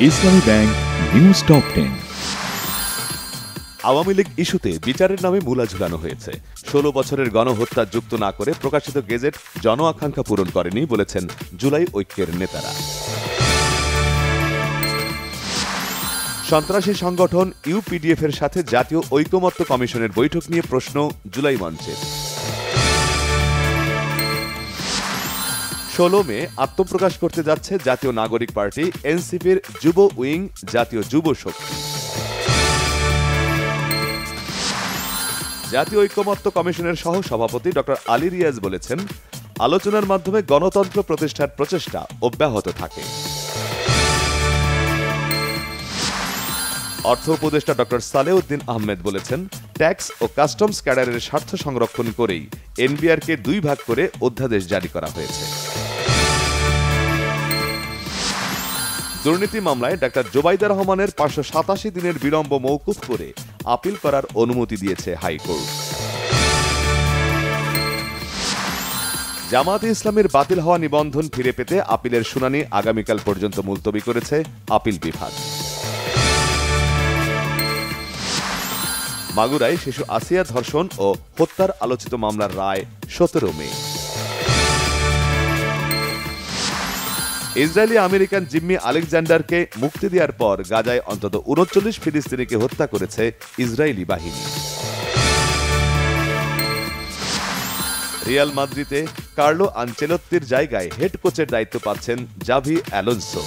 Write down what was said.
ইসলামী bank news top 10। Awami League ইস্যুতে বিচারের নামে মূলা ঝুলানো হয়েছে। ১৬ বছরের গণহত্যা যুক্ত না করে প্রকাশিত গেজেট জন আকাঙ্ক্ষা পূরণ করেনি বলেছেন জুলাই ঐক্যের নেতারা। সন্ত্রাসী সংগঠন ইউপিডিএফ এর সাথে জাতীয় ঐকমত্য কমিশনের বৈঠক নিয়ে প্রশ্ন জুলাই মঞ্চের। ১৬ মে আত্মপ্রকাশ করতে যাচ্ছে জাতীয় নাগরিক পার্টি এনসিপির যুব উইং জাতীয় যুব শক্তি। জাতীয় ঐকমত্য কমিশনের সহ সভাপতি ড আলী রিয়াজ বলেছেন, আলোচনার মাধ্যমে গণতন্ত্র প্রতিষ্ঠার প্রচেষ্টা অব্যাহত থাকে। অর্থ উপদেষ্টা ড সালেউদ্দিন আহমেদ বলেছেন, ট্যাক্স ও কাস্টমস ক্যাডারের স্বার্থ সংরক্ষণ করেই এনবিআরকে ২ ভাগ করে অধ্যাদেশ জারি করা হয়েছে। দুর্নীতি মামলায় ড জোবাইদা রহমানের ৫৮৭ দিনের বিলম্ব মওকুফ করে আপিল করার অনুমতি দিয়েছে হাইকোর্ট। জামায়াতে ইসলামের বাতিল হওয়া নিবন্ধন ফিরে পেতে আপিলের শুনানি আগামীকাল পর্যন্ত মুলতবি করেছে আপিল বিভাগ। মাগুরায় শিশু আসিয়া ধর্ষণ ও হত্যার আলোচিত মামলার রায় ১৭ মে। ইসরায়েলি আমেরিকান জিম্মি আলেকজান্ডারকে মুক্তি দেওয়ার পর গাজায় অন্তত ৩৯ ফিলিস্তিনিকে হত্যা করেছে ইসরায়েলি বাহিনী। রিয়াল মাদ্রিদে কার্লো আনচেলত্তির জায়গায় হেড কোচের দায়িত্ব পাচ্ছেন জাভি অ্যালোনসো।